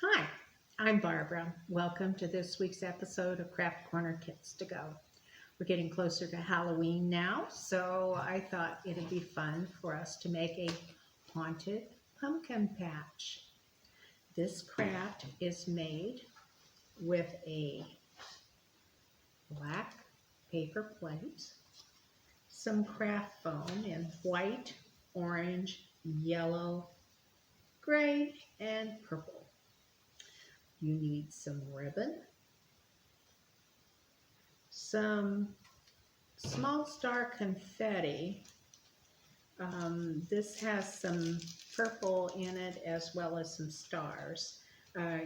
Hi, I'm Barbara. Welcome to this week's episode of Craft Corner Kits to Go. We're getting closer to Halloween now, so I thought it'd be fun for us to make a haunted pumpkin patch. This craft is made with a black paper plate, some craft foam in white, orange, yellow, gray, and purple. You need some ribbon, some small star confetti. This has some purple in it as well as some stars.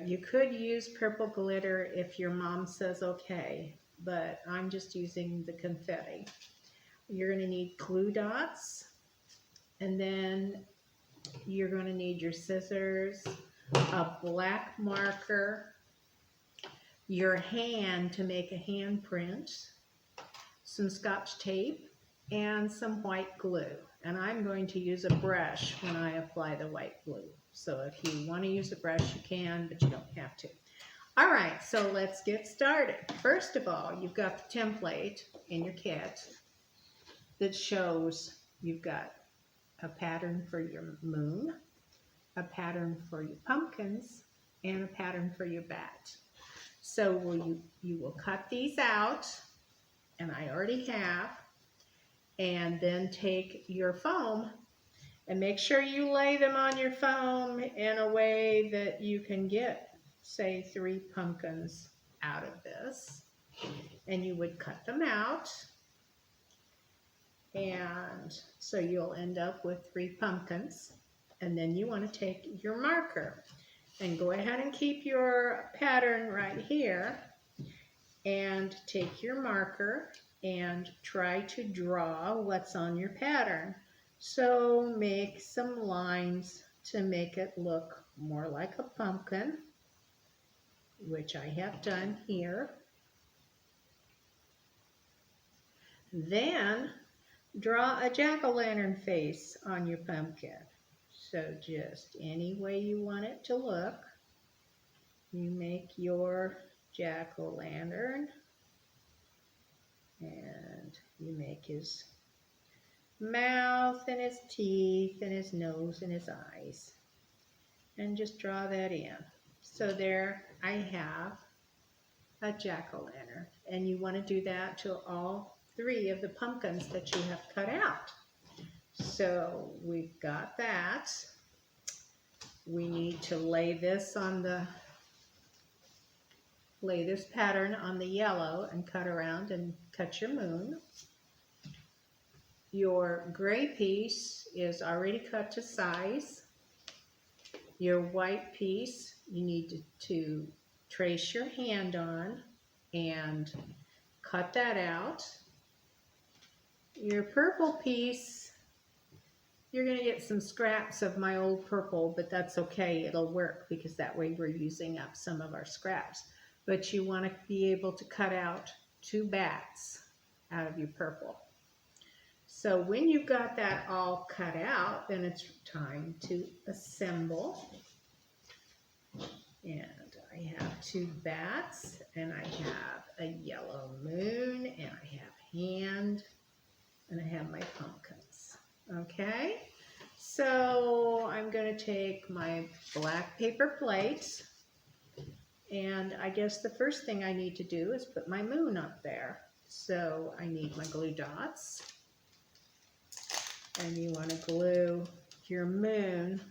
You could use purple glitter if your mom says okay, but I'm just using the confetti. You're going to need glue dots, and then you're going to need your scissors, a black marker, your hand to make a handprint, some scotch tape, and some white glue. And I'm going to use a brush when I apply the white glue. So if you want to use a brush, you can, but you don't have to. All right, so let's get started. First of all, you've got the template in your kit that shows you've got a pattern for your moon, a pattern for your pumpkins, and a pattern for your bat. So you will cut these out, and I already have, and then take your foam and make sure you lay them on your foam in a way that you can get, say, 3 pumpkins out of this. And you would cut them out, and so you'll end up with 3 pumpkins. And then you want to take your marker and go ahead and keep your pattern right here, and take your marker and try to draw what's on your pattern. So make some lines to make it look more like a pumpkin, which I have done here. Then draw a jack-o'-lantern face on your pumpkin. So just any way you want it to look. You make your jack-o'-lantern, and you make his mouth and his teeth and his nose and his eyes, and just draw that in. So there I have a jack-o'-lantern, and you want to do that to all 3 of the pumpkins that you have cut out. So we've got that. We need to lay this pattern on the yellow and cut around and cut your moon. Your gray piece is already cut to size. Your white piece, you need to trace your hand on and cut that out. Your purple piece, you're going to get some scraps of my old purple, but that's okay. It'll work because that way we're using up some of our scraps. But you want to be able to cut out 2 bats out of your purple. So when you've got that all cut out, then it's time to assemble. And I have 2 bats, and I have a yellow moon, and I have hand, and I have my pumpkins. Okay, so I'm going to take my black paper plate, and I guess the first thing I need to do is put my moon up there. So I need my glue dots. And you want to glue your moon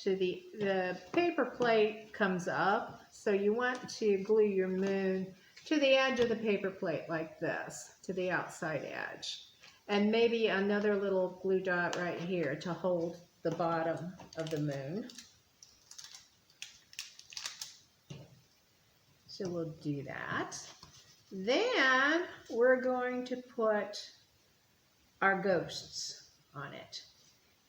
to the paper plate comes up, so you want to glue your moon to the edge of the paper plate like this, to the outside edge. And maybe another little glue dot right here to hold the bottom of the moon. So we'll do that. Then we're going to put our ghosts on it.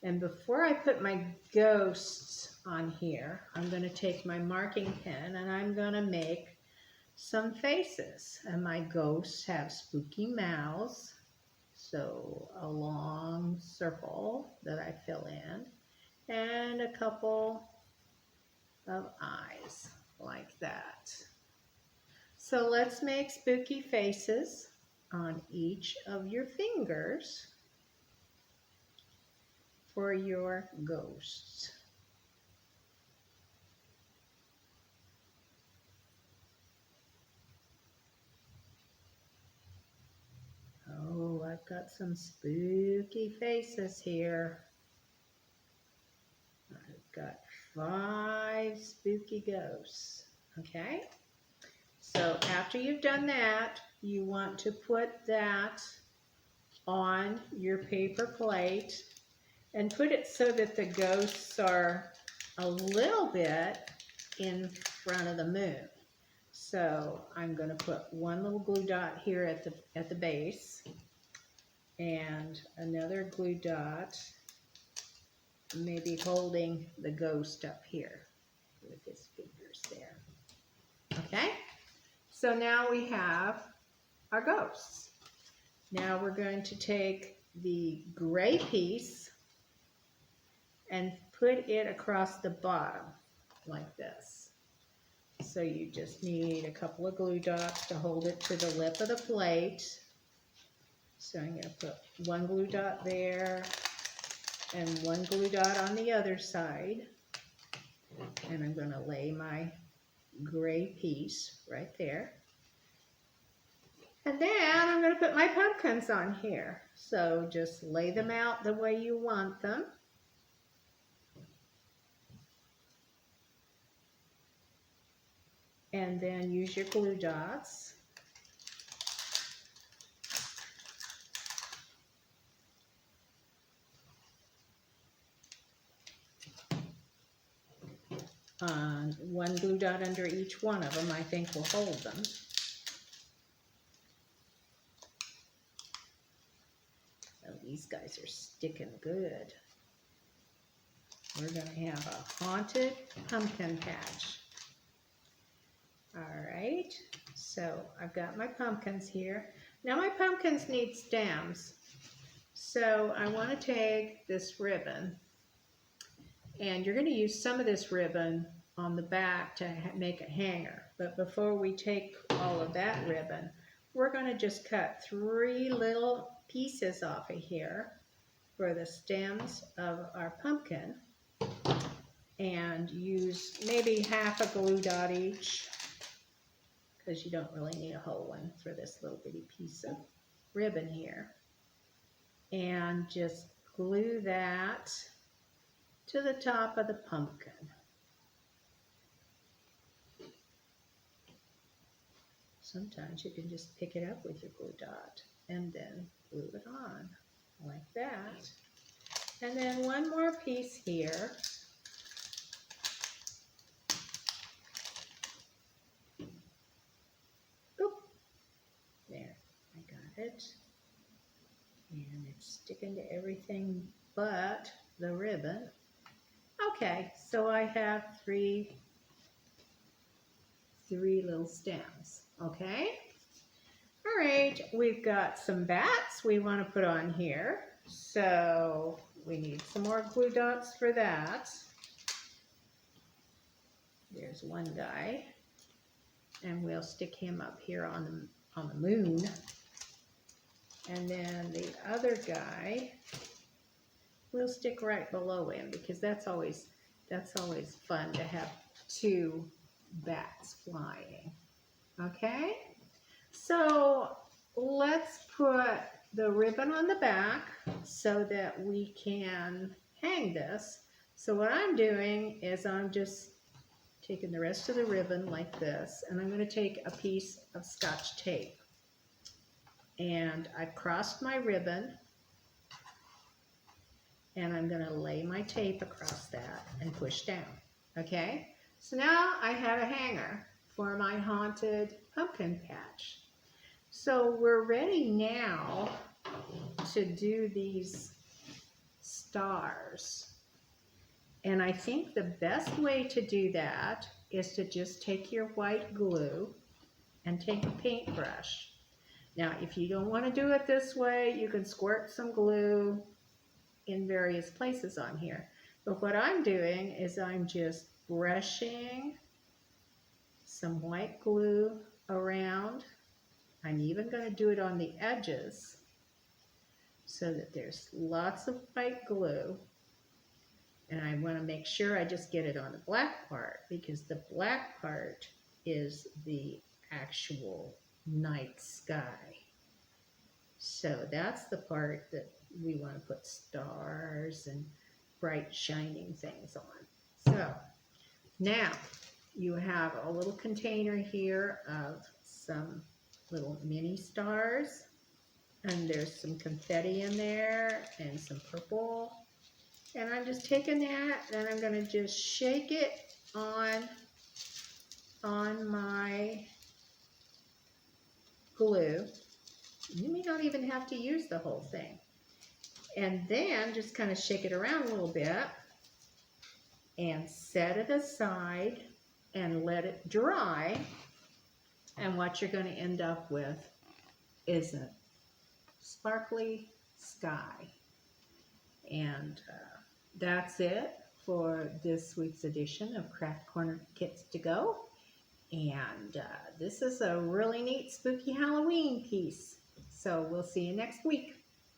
And before I put my ghosts on here, I'm going to take my marking pen and I'm going to make some faces. And my ghosts have spooky mouths, so a long circle that I fill in, and a couple of eyes, like that. So let's make spooky faces on each of your fingers for your ghosts. Oh, I've got some spooky faces here. I've got 5 spooky ghosts, okay? So after you've done that, you want to put that on your paper plate and put it so that the ghosts are a little bit in front of the moon. So I'm going to put one little glue dot here at the base and another glue dot maybe holding the ghost up here with his fingers there. Okay? So now we have our ghosts. Now we're going to take the gray piece and put it across the bottom like this. So you just need a couple of glue dots to hold it to the lip of the plate. So I'm going to put one glue dot there and one glue dot on the other side. And I'm going to lay my gray piece right there. And then I'm going to put my pumpkins on here. So just lay them out the way you want them. And then use your glue dots. One glue dot under each one of them, I think, will hold them. Oh, these guys are sticking good. We're going to have a haunted pumpkin patch. All right, so I've got my pumpkins here. Now my pumpkins need stems. So I want to take this ribbon, and you're going to use some of this ribbon on the back to make a hanger. But before we take all of that ribbon, we're going to just cut 3 little pieces off of here for the stems of our pumpkin and use maybe half a glue dot each, because you don't really need a whole one for this little bitty piece of ribbon here. And just glue that to the top of the pumpkin. Sometimes you can just pick it up with your glue dot and then glue it on like that. And then one more piece here. Oop. There, I got it. And it's sticking to everything but the ribbon. Okay, so I have three little stems, okay? All right, we've got some bats we want to put on here. So we need some more glue dots for that. There's one guy, and we'll stick him up here on the moon. And then the other guy, we'll stick right below him, because that's always fun to have 2 bats flying. Okay? So let's put the ribbon on the back so that we can hang this. So what I'm doing is I'm just taking the rest of the ribbon like this, and I'm going to take a piece of Scotch tape. And I've crossed my ribbon, and I'm going to lay my tape across that and push down. Okay? So now I have a hanger for my haunted pumpkin patch. So we're ready now to do these stars. And I think the best way to do that is to just take your white glue and take a paintbrush. Now, if you don't want to do it this way, you can squirt some glue in various places on here. But what I'm doing is I'm just brushing some white glue around. I'm even going to do it on the edges so that there's lots of white glue. And I want to make sure I just get it on the black part, because the black part is the actual night sky. So that's the part that we want to put stars and bright shining things on. So now you have a little container here of some little mini stars, and there's some confetti in there and some purple. And I'm just taking that and I'm going to just shake it on my glue. You may not even have to use the whole thing. And then just kind of shake it around a little bit and set it aside and let it dry. And what you're going to end up with is a sparkly sky. And that's it for this week's edition of Craft Corner Kits to Go. And this is a really neat spooky Halloween piece. So we'll see you next week.